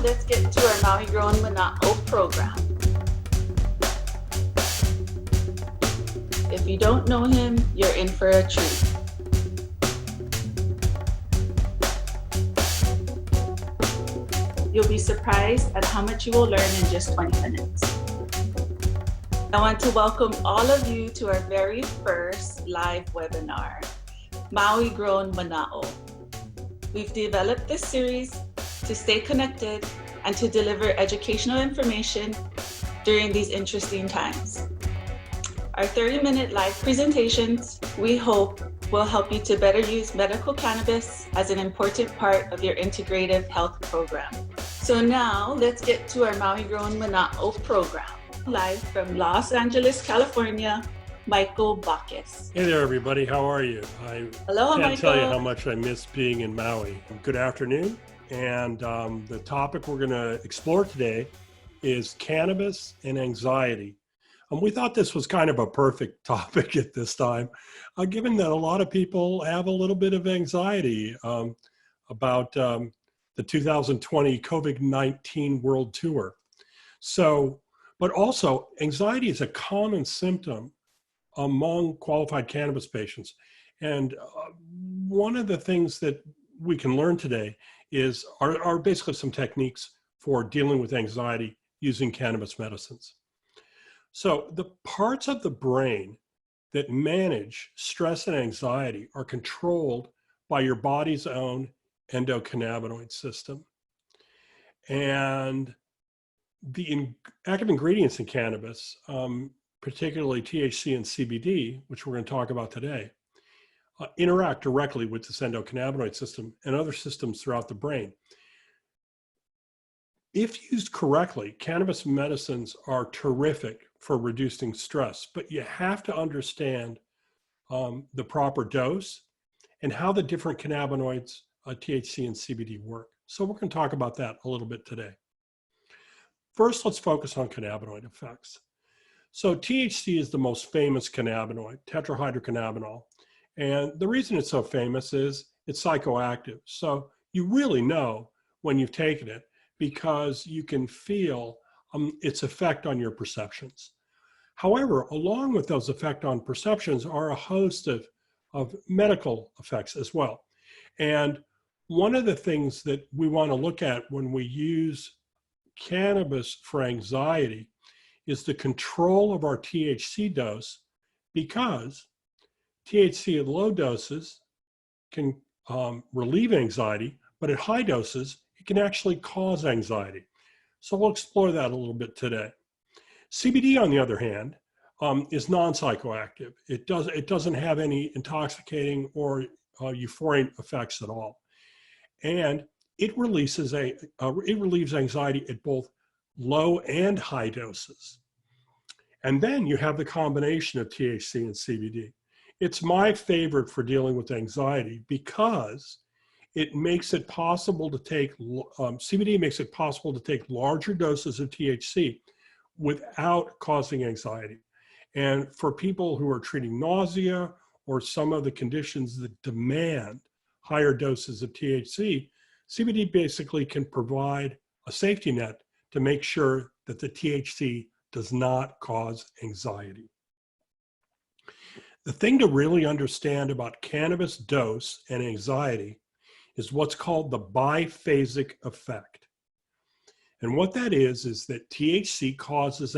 let's get to our Maui Grown Manaʻo program. If you don't know him, you're in for a treat. You'll be surprised at how much you will learn in just 20 minutes. I want to welcome all of you to our very first live webinar, Maui Grown Manaʻo. We've developed this series to stay connected and to deliver educational information during these interesting times. Our 30-minute live presentations, we hope, will help you to better use medical cannabis as an important part of your integrative health program. So now let's get to our Maui Grown Manaʻo program. Live from Los Angeles, California, Michael Bacchus. Hey there, everybody. How are you? Hello, I can't Michael. tell you how much I miss being in Maui. Good afternoon. And the topic we're going to explore today is cannabis and anxiety. We thought this was kind of a perfect topic at this time, given that a lot of people have a little bit of anxiety about the 2020 COVID-19 World Tour. So, but also anxiety is a common symptom among qualified cannabis patients. And one of the things that we can learn today are basically some techniques for dealing with anxiety using cannabis medicines. So the parts of the brain that manage stress and anxiety are controlled by your body's own endocannabinoid system. And the active ingredients in cannabis, particularly THC and CBD, which we're going to talk about today, interact directly with this endocannabinoid system and other systems throughout the brain. If used correctly, cannabis medicines are terrific for reducing stress, but you have to understand the proper dose and how the different cannabinoids, THC and CBD, work. So we're going to talk about that a little bit today. First, let's focus on cannabinoid effects. So THC is the most famous cannabinoid, tetrahydrocannabinol. And the reason it's so famous is it's psychoactive. So you really know when you've taken it because you can feel its effect on your perceptions. However, along with those effects on perceptions are a host of medical effects as well. And one of the things that we want to look at when we use cannabis for anxiety is the control of our THC dose, because THC at low doses can relieve anxiety, but at high doses, it can actually cause anxiety. So we'll explore that a little bit today. CBD, on the other hand, is non-psychoactive. It doesn't have any intoxicating or euphoric effects at all. And it relieves anxiety at both low and high doses. And then you have the combination of THC and CBD. It's my favorite for dealing with anxiety because it makes it possible to take, CBD makes it possible to take larger doses of THC without causing anxiety. And for people who are treating nausea or some of the conditions that demand higher doses of THC, CBD basically can provide a safety net to make sure that the THC does not cause anxiety. The thing to really understand about cannabis dose and anxiety is what's called the biphasic effect. And what that is that THC causes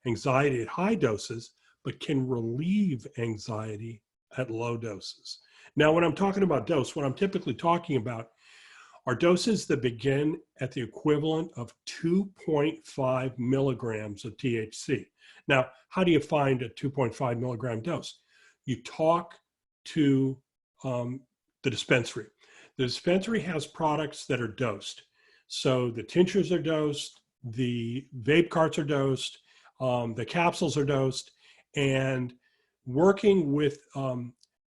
anxiety at high doses, but can relieve anxiety at low doses. Now, when I'm talking about dose, what I'm typically talking about are doses that begin at the equivalent of 2.5 milligrams of THC. Now, how do you find a 2.5 milligram dose? You talk to the dispensary. The dispensary has products that are dosed. So the tinctures are dosed, the vape carts are dosed, the capsules are dosed, and working with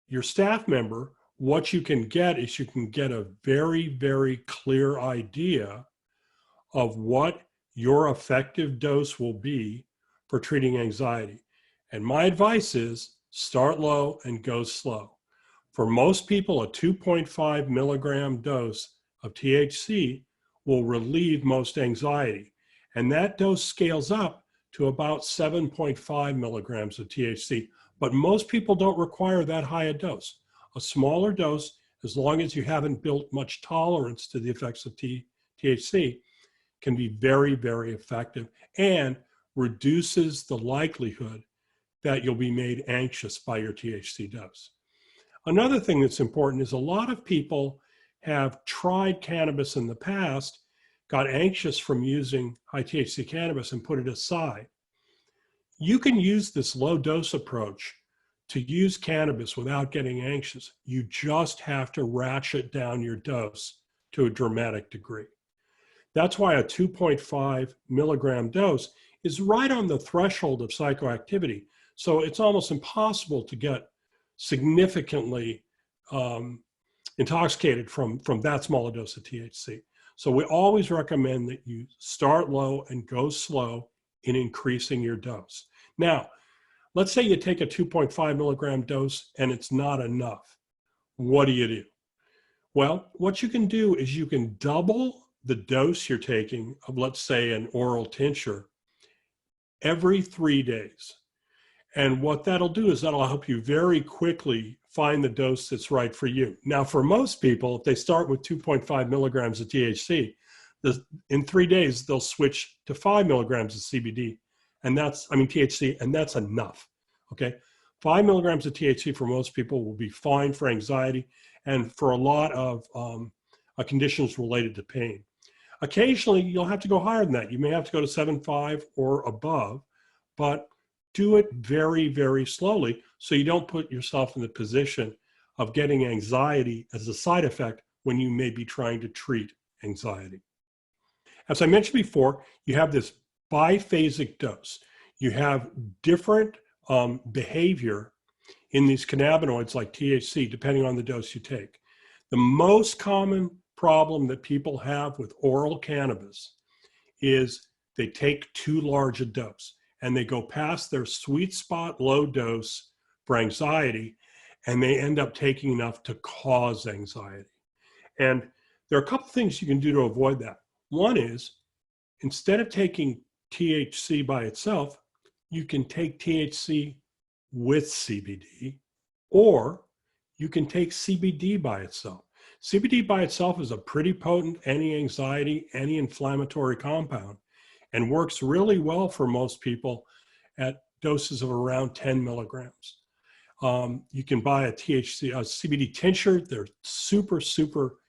your staff member, what you can get is you can get a very, very clear idea of what your effective dose will be for treating anxiety. And my advice is start low and go slow. For most people, a 2.5 milligram dose of THC will relieve most anxiety. And that dose scales up to about 7.5 milligrams of THC. But most people don't require that high a dose. A smaller dose, as long as you haven't built much tolerance to the effects of THC, can be very, very effective and reduces the likelihood that you'll be made anxious by your THC dose. Another thing that's important is a lot of people have tried cannabis in the past, got anxious from using high THC cannabis and put it aside. You can use this low dose approach to use cannabis without getting anxious. You just have to ratchet down your dose to a dramatic degree. That's why a 2.5 milligram dose is right on the threshold of psychoactivity. So it's almost impossible to get significantly intoxicated from that small a dose of THC. So we always recommend that you start low and go slow in increasing your dose. Now, let's say you take a 2.5 milligram dose and it's not enough. What do? Well, what you can do is you can double the dose you're taking of, let's say, an oral tincture every 3 days. And what that'll do is that'll help you very quickly find the dose that's right for you. Now, for most people, if they start with 2.5 milligrams of THC, in 3 days, they'll switch to 5 milligrams of CBD, THC, and that's enough, okay? 5 milligrams of THC for most people will be fine for anxiety and for a lot of conditions related to pain. Occasionally, you'll have to go higher than that. You may have to go to 7.5 or above, but do it very, very slowly so you don't put yourself in the position of getting anxiety as a side effect when you may be trying to treat anxiety. As I mentioned before, you have this biphasic dose. You have different behavior in these cannabinoids like THC, depending on the dose you take. The most common problem that people have with oral cannabis is they take too large a dose and they go past their sweet spot low dose for anxiety, and they end up taking enough to cause anxiety. And there are a couple things you can do to avoid that. One is, instead of taking THC by itself, you can take THC with CBD, or you can take CBD by itself. CBD by itself is a pretty potent anti-anxiety, anti-inflammatory compound and works really well for most people at doses of around 10 milligrams. You can buy a CBD tincture. They're super, super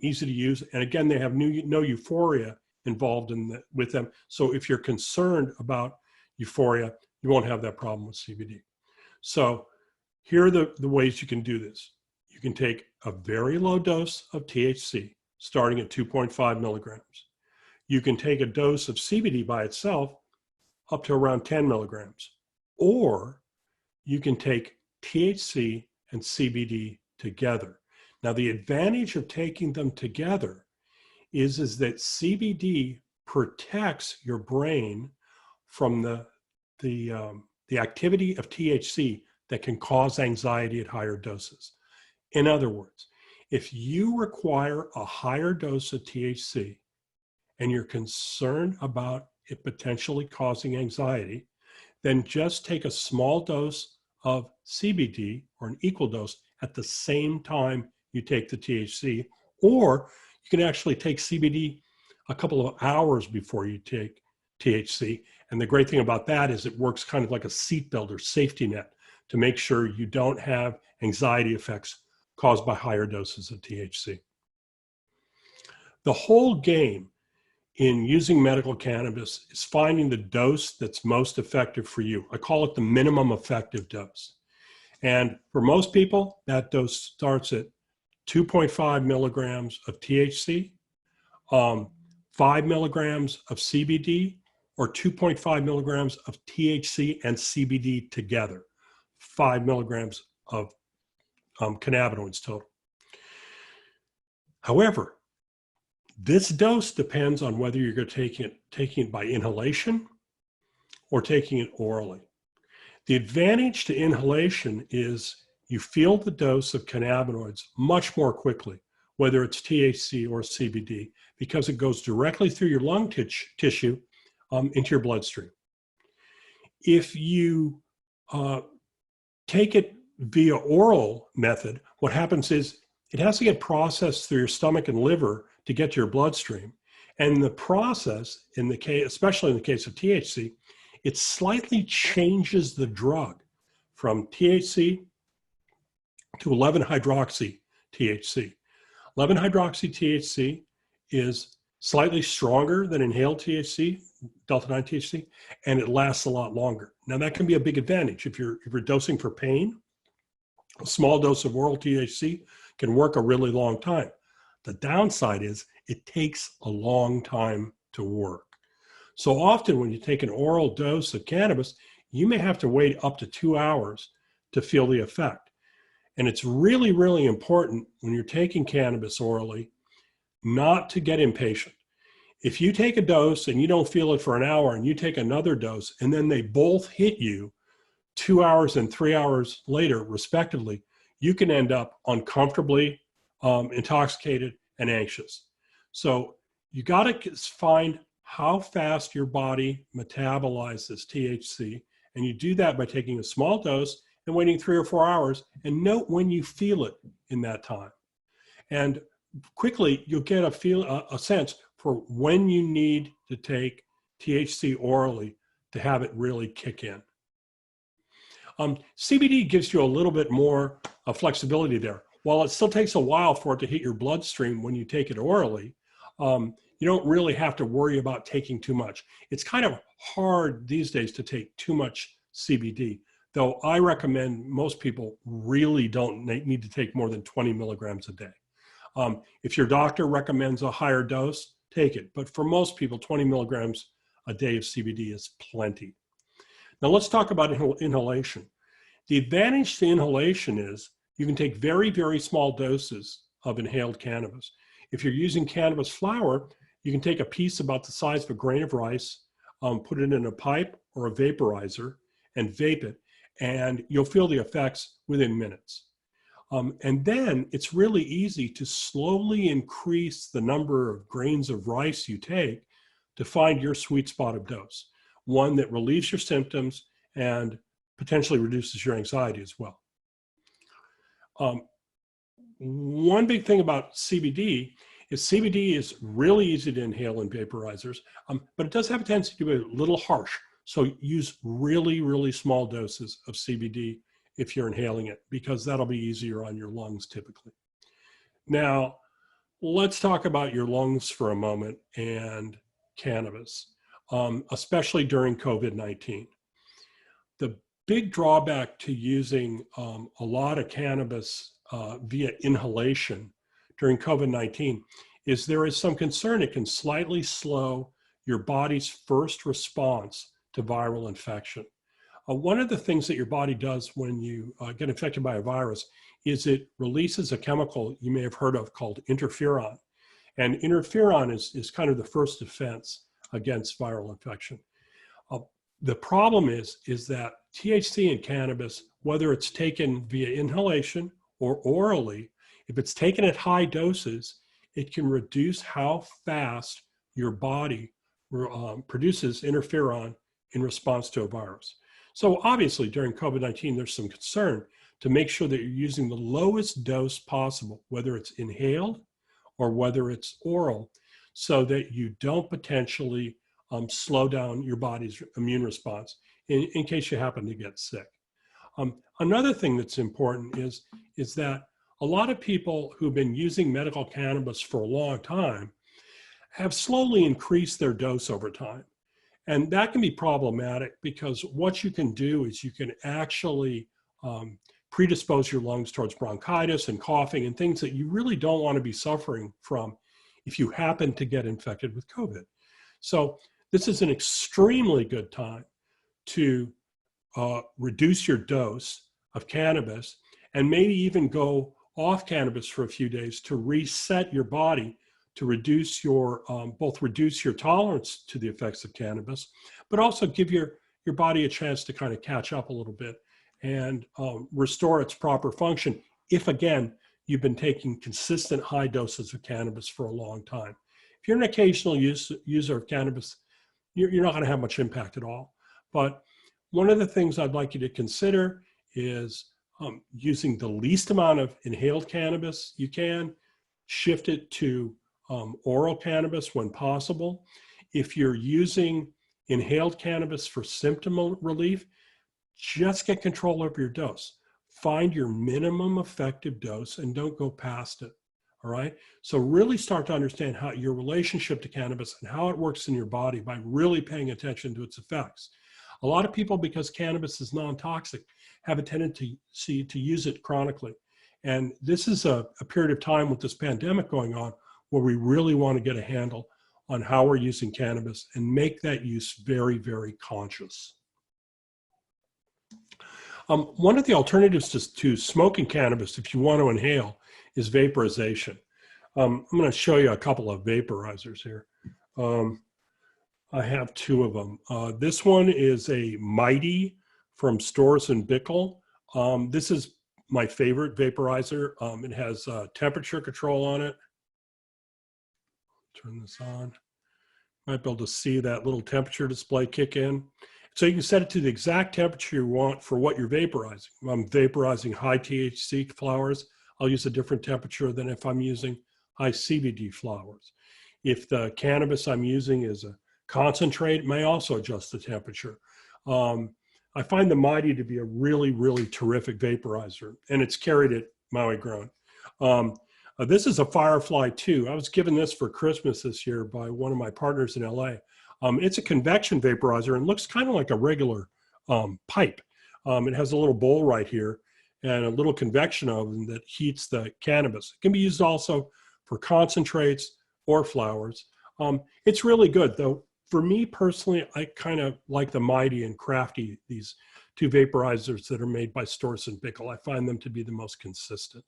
easy to use. And again, they have no euphoria involved with them. So if you're concerned about euphoria, you won't have that problem with CBD. So here are the ways you can do this. You can take a very low dose of THC, starting at 2.5 milligrams. You can take a dose of CBD by itself up to around 10 milligrams. Or you can take THC and CBD together. Now, the advantage of taking them together is that CBD protects your brain from the activity of THC that can cause anxiety at higher doses. In other words, if you require a higher dose of THC and you're concerned about it potentially causing anxiety, then just take a small dose of CBD or an equal dose at the same time you take the THC, or you can actually take CBD a couple of hours before you take THC. And the great thing about that is it works kind of like a seatbelt or safety net to make sure you don't have anxiety effects caused by higher doses of THC. The whole game in using medical cannabis is finding the dose that's most effective for you. I call it the minimum effective dose. And for most people, that dose starts at 2.5 milligrams of THC, 5 milligrams of CBD, or 2.5 milligrams of THC and CBD together, 5 milligrams of cannabinoids total. However, this dose depends on whether you're going to taking it by inhalation or taking it orally. The advantage to inhalation is you feel the dose of cannabinoids much more quickly. whether it's THC or CBD, because it goes directly through your lung tissue into your bloodstream. If you take it via oral method, what happens is it has to get processed through your stomach and liver to get to your bloodstream. And the process, especially in the case of THC, it slightly changes the drug from THC to 11-hydroxy THC. 11-hydroxy THC is slightly stronger than inhaled THC, delta-9 THC, and it lasts a lot longer. Now that can be a big advantage if you're dosing for pain. A small dose of oral THC can work a really long time. The downside is it takes a long time to work. So often when you take an oral dose of cannabis, you may have to wait up to 2 hours to feel the effect. And it's really, really important when you're taking cannabis orally not to get impatient. If you take a dose and you don't feel it for an hour and you take another dose and then they both hit you 2 hours and 3 hours later, respectively, you can end up uncomfortably intoxicated and anxious. So you got to find how fast your body metabolizes THC. And you do that by taking a small dose and waiting 3 or 4 hours, and note when you feel it in that time. And quickly, you'll get a sense for when you need to take THC orally to have it really kick in. CBD gives you a little bit more flexibility there. While it still takes a while for it to hit your bloodstream when you take it orally, you don't really have to worry about taking too much. It's kind of hard these days to take too much CBD, though I recommend most people really don't need to take more than 20 milligrams a day. If your doctor recommends a higher dose, take it. But for most people, 20 milligrams a day of CBD is plenty. Now let's talk about inhalation. The advantage to inhalation is you can take very, very small doses of inhaled cannabis. If you're using cannabis flower, you can take a piece about the size of a grain of rice, put it in a pipe or a vaporizer and vape it, and you'll feel the effects within minutes. And then it's really easy to slowly increase the number of grains of rice you take to find your sweet spot of dose, one that relieves your symptoms and potentially reduces your anxiety as well. One big thing about CBD is really easy to inhale in vaporizers, but it does have a tendency to be a little harsh. So use really, really small doses of CBD if you're inhaling it, because that'll be easier on your lungs typically. Now, let's talk about your lungs for a moment and cannabis, especially during COVID-19. The big drawback to using a lot of cannabis via inhalation during COVID-19 is there is some concern it can slightly slow your body's first response to viral infection. One of the things that your body does when you get infected by a virus is it releases a chemical you may have heard of called interferon. And interferon is kind of the first defense against viral infection. The problem is that THC in cannabis, whether it's taken via inhalation or orally, if it's taken at high doses, it can reduce how fast your body produces interferon in response to a virus. So obviously during COVID-19, there's some concern to make sure that you're using the lowest dose possible, whether it's inhaled or whether it's oral, so that you don't potentially slow down your body's immune response in case you happen to get sick. Another thing that's important is that a lot of people who've been using medical cannabis for a long time have slowly increased their dose over time. And that can be problematic because what you can do is you can actually predispose your lungs towards bronchitis and coughing and things that you really don't want to be suffering from if you happen to get infected with COVID. So this is an extremely good time to reduce your dose of cannabis and maybe even go off cannabis for a few days to reset your body, to reduce your, both reduce your tolerance to the effects of cannabis, but also give your body a chance to kind of catch up a little bit and restore its proper function if, again, you've been taking consistent high doses of cannabis for a long time. If you're an occasional user of cannabis, you're not going to have much impact at all. But one of the things I'd like you to consider is using the least amount of inhaled cannabis you can, shift it to oral cannabis when possible. If you're using inhaled cannabis for symptom relief, just get control over your dose. Find your minimum effective dose and don't go past it. All right. So really start to understand how your relationship to cannabis and how it works in your body by really paying attention to its effects. A lot of people, because cannabis is non-toxic, have a tendency to use it chronically. And this is a period of time with this pandemic going on where we really want to get a handle on how we're using cannabis and make that use very, very conscious. One of the alternatives to smoking cannabis, if you want to inhale, is vaporization. I'm going to show you a couple of vaporizers here. I have two of them. This one is a Mighty from Storz & Bickel. This is my favorite vaporizer. It has temperature control on it. Turn this on. Might be able to see that little temperature display kick in. So you can set it to the exact temperature you want for what you're vaporizing. If I'm vaporizing high THC flowers, I'll use a different temperature than if I'm using high CBD flowers. If the cannabis I'm using is a concentrate, it may also adjust the temperature. I find the Mighty to be a really, really terrific vaporizer, and it's carried at Maui grown. This is a Firefly 2. I was given this for Christmas this year by one of my partners in LA. It's a convection vaporizer and looks kind of like a regular pipe. It has a little bowl right here and a little convection oven that heats the cannabis. It can be used also for concentrates or flowers. It's really good, though. For me personally, I kind of like the Mighty and Crafty, these two vaporizers that are made by Storz & Bickel. I find them to be the most consistent.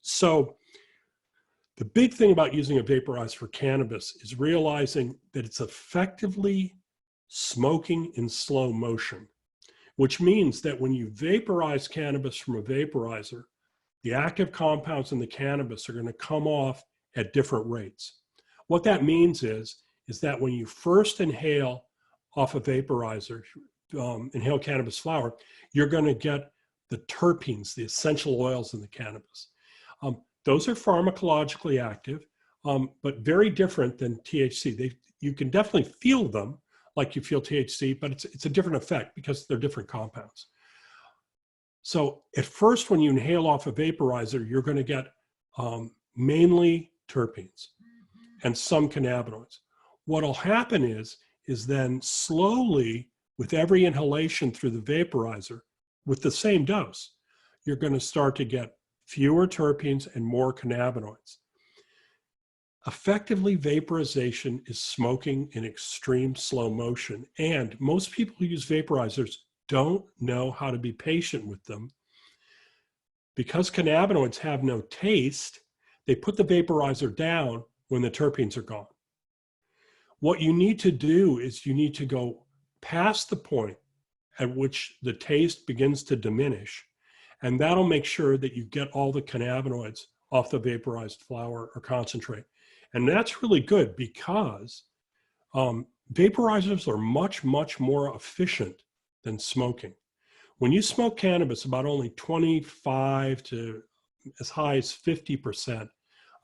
So the big thing about using a vaporizer for cannabis is realizing that it's effectively smoking in slow motion, which means that when you vaporize cannabis from a vaporizer, the active compounds in the cannabis are going to come off at different rates. What that means is that when you first inhale off a vaporizer, inhale cannabis flower, you're going to get the terpenes, the essential oils in the cannabis. Those are pharmacologically active, but very different than THC. You can definitely feel them like you feel THC, but it's a different effect because they're different compounds. So at first, when you inhale off a vaporizer, you're going to get mainly terpenes and some cannabinoids. What'll happen is then slowly, with every inhalation through the vaporizer, with the same dose, you're going to start to get fewer terpenes and more cannabinoids. Effectively, vaporization is smoking in extreme slow motion, and most people who use vaporizers don't know how to be patient with them. Because cannabinoids have no taste, they put the vaporizer down when the terpenes are gone. What you need to do is you need to go past the point at which the taste begins to diminish, and that'll make sure that you get all the cannabinoids off the vaporized flower or concentrate. And that's really good because vaporizers are much, much more efficient than smoking. When you smoke cannabis, about only 25 to as high as 50%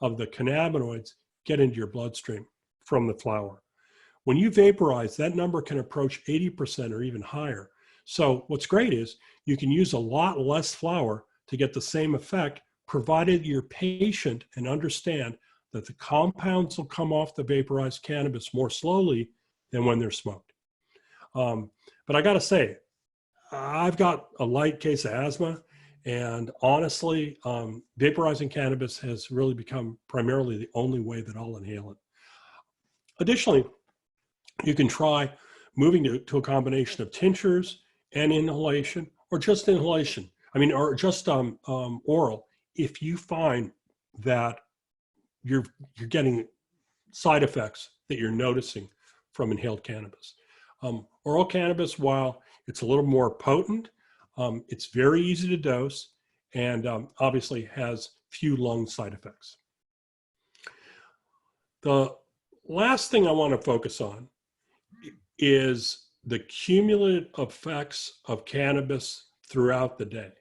of the cannabinoids get into your bloodstream from the flower. When you vaporize, that number can approach 80% or even higher. So what's great is you can use a lot less flower to get the same effect, provided you're patient and understand that the compounds will come off the vaporized cannabis more slowly than when they're smoked. But I gotta say, I've got a light case of asthma, and honestly, vaporizing cannabis has really become primarily the only way that I'll inhale it. Additionally, you can try moving to a combination of tinctures and inhalation, or just inhalation. Or just oral, if you find that you're getting side effects that you're noticing from inhaled cannabis. Oral cannabis, while it's a little more potent, it's very easy to dose, and obviously has few lung side effects. The last thing I want to focus on is the cumulative effects of cannabis throughout the day.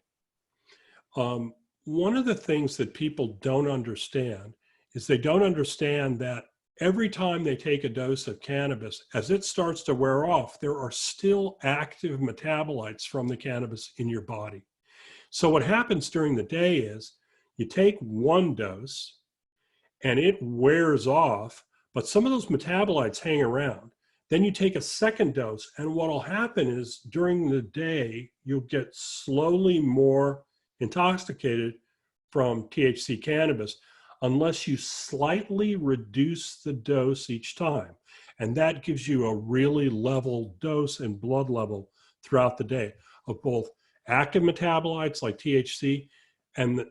One of the things that people don't understand is they don't understand that every time they take a dose of cannabis, as it starts to wear off, there are still active metabolites from the cannabis in your body. So what happens during the day is you take one dose and it wears off, but some of those metabolites hang around. Then you take a second dose, and what will happen is during the day, you'll get slowly more intoxicated from THC cannabis unless you slightly reduce the dose each time. And that gives you a really level dose and blood level throughout the day of both active metabolites like THC and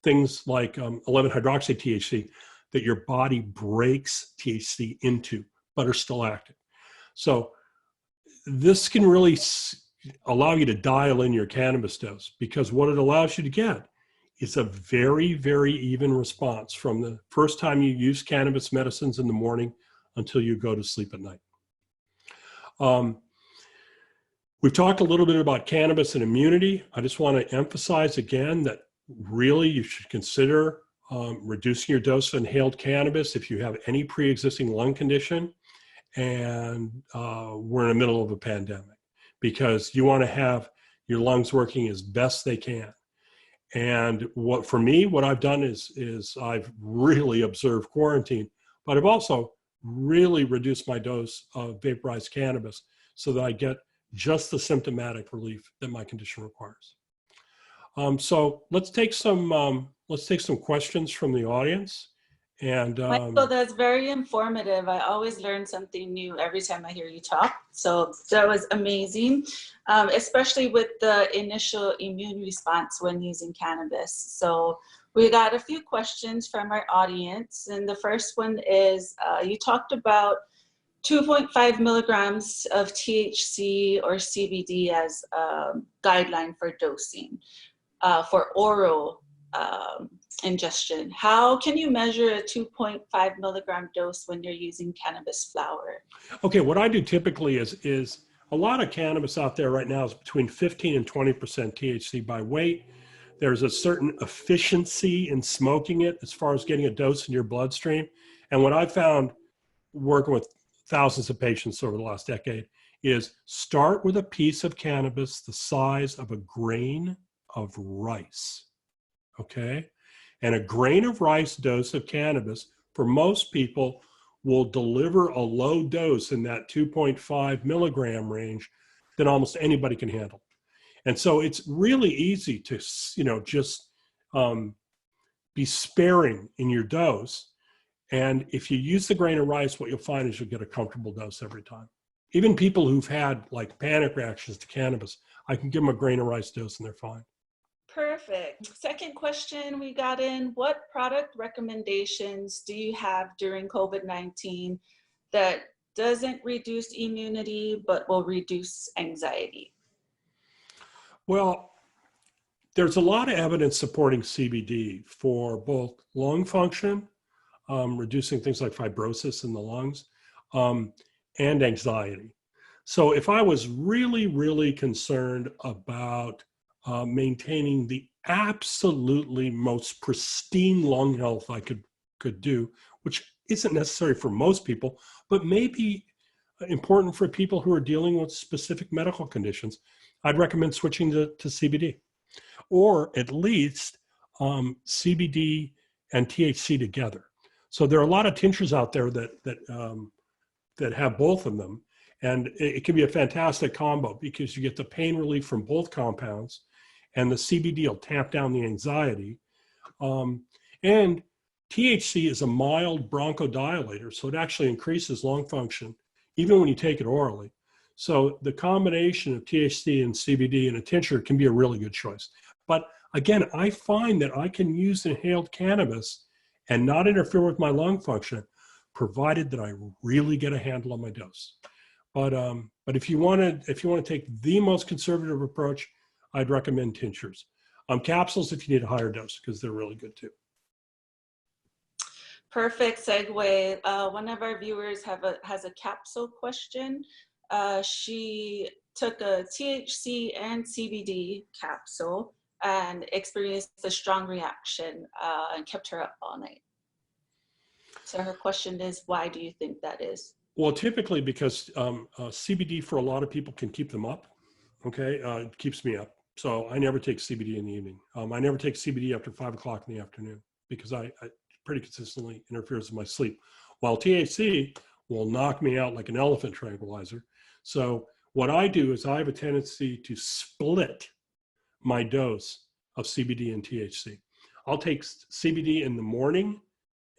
things like 11-hydroxy THC that your body breaks THC into, but are still active. So this can really allow you to dial in your cannabis dose, because what it allows you to get is a very, very even response from the first time you use cannabis medicines in the morning until you go to sleep at night. We've talked a little bit about cannabis and immunity. I just want to emphasize again that really you should consider reducing your dose of inhaled cannabis if you have any pre-existing lung condition and we're in the middle of a pandemic, because you want to have your lungs working as best they can. And for me, what I've done is I've really observed quarantine, but I've also really reduced my dose of vaporized cannabis so that I get just the symptomatic relief that my condition requires. So let's take some questions from the audience. And Michael, that's very informative. I always learn something new every time I hear you talk. So that was amazing, especially with the initial immune response when using cannabis. So we got a few questions from our audience. And the first one is, you talked about 2.5 milligrams of THC or CBD as a guideline for dosing for oral ingestion. How can you measure a 2.5 milligram dose when you're using cannabis flower? Okay, what I do typically is a lot of cannabis out there right now is between 15 and 20% THC by weight. There's a certain efficiency in smoking it as far as getting a dose in your bloodstream. And what I've found working with thousands of patients over the last decade is start with a piece of cannabis the size of a grain of rice, okay? And a grain of rice dose of cannabis for most people will deliver a low dose in that 2.5 milligram range that almost anybody can handle. And so it's really easy to, just be sparing in your dose. And if you use the grain of rice, what you'll find is you'll get a comfortable dose every time. Even people who've had like panic reactions to cannabis, I can give them a grain of rice dose and they're fine. Perfect. Second question we got in, what product recommendations do you have during COVID-19 that doesn't reduce immunity but will reduce anxiety? Well, there's a lot of evidence supporting CBD for both lung function, reducing things like fibrosis in the lungs, and anxiety. So if I was really, really concerned about maintaining the absolutely most pristine lung health I could do, which isn't necessary for most people, but may be important for people who are dealing with specific medical conditions, I'd recommend switching to CBD, or at least CBD and THC together. So there are a lot of tinctures out there that have both of them, and it can be a fantastic combo because you get the pain relief from both compounds, and the CBD will tamp down the anxiety. And THC is a mild bronchodilator, so it actually increases lung function, even when you take it orally. So the combination of THC and CBD in a tincture can be a really good choice. But again, I find that I can use inhaled cannabis and not interfere with my lung function, provided that I really get a handle on my dose. But if you want to take the most conservative approach, I'd recommend tinctures. Capsules if you need a higher dose, because they're really good too. Perfect segue. One of our viewers has a capsule question. She took a THC and CBD capsule and experienced a strong reaction and kept her up all night. So her question is, why do you think that is? Well, typically because CBD for a lot of people can keep them up. Okay, it keeps me up. So I never take CBD in the evening. I never take CBD after 5 o'clock in the afternoon because I pretty consistently interferes with my sleep. While THC will knock me out like an elephant tranquilizer. So what I do is I have a tendency to split my dose of CBD and THC. I'll take CBD in the morning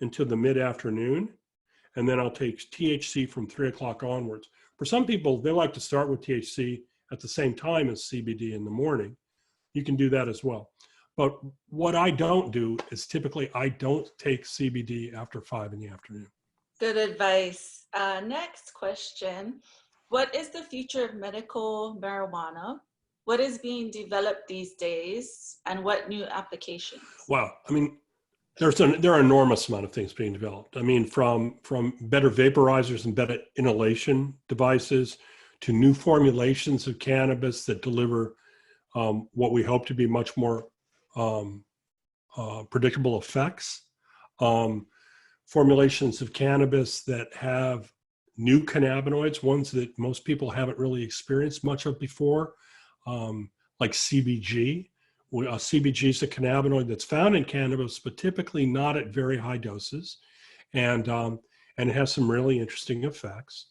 until the mid-afternoon, and then I'll take THC from 3 o'clock onwards. For some people, they like to start with THC at the same time as CBD in the morning. You can do that as well. But what I don't do is typically I don't take CBD after 5 in the afternoon. Good advice. Next question. What is the future of medical marijuana? What is being developed these days, and what new applications? Wow. I mean, there are an enormous amount of things being developed. I mean, from better vaporizers and better inhalation devices to new formulations of cannabis that deliver what we hope to be much more predictable effects. Formulations of cannabis that have new cannabinoids, ones that most people haven't really experienced much of before, like CBG. CBG is a cannabinoid that's found in cannabis, but typically not at very high doses, and it has some really interesting effects.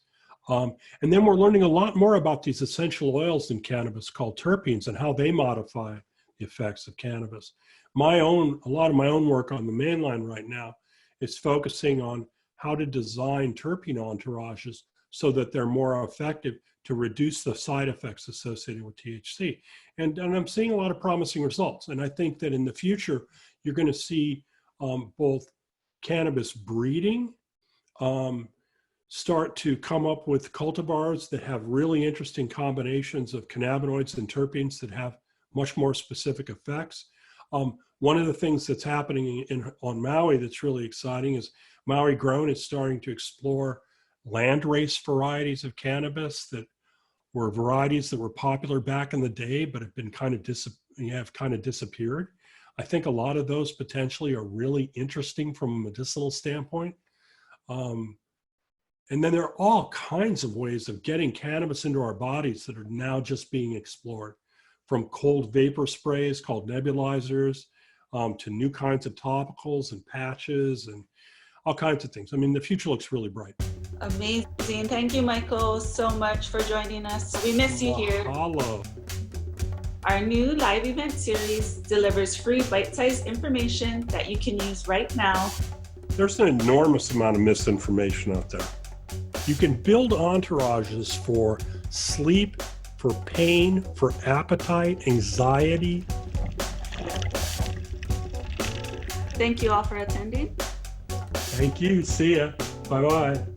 And then we're learning a lot more about these essential oils in cannabis called terpenes and how they modify the effects of cannabis. A lot of my own work on the mainline right now is focusing on how to design terpene entourages so that they're more effective to reduce the side effects associated with THC. And I'm seeing a lot of promising results. And I think that in the future, you're going to see both cannabis breeding start to come up with cultivars that have really interesting combinations of cannabinoids and terpenes that have much more specific effects. One of the things that's happening on Maui that's really exciting is Maui Grown is starting to explore landrace varieties of cannabis that were varieties that were popular back in the day, but have been kind of disappeared. I think a lot of those potentially are really interesting from a medicinal standpoint. And then there are all kinds of ways of getting cannabis into our bodies that are now just being explored, from cold vapor sprays called nebulizers to new kinds of topicals and patches and all kinds of things. I mean, the future looks really bright. Amazing. Thank you, Michael, so much for joining us. We miss you here. Hello. Our new live event series delivers free bite-sized information that you can use right now. There's an enormous amount of misinformation out there. You can build entourages for sleep, for pain, for appetite, anxiety. Thank you all for attending. Thank you. See ya. Bye-bye.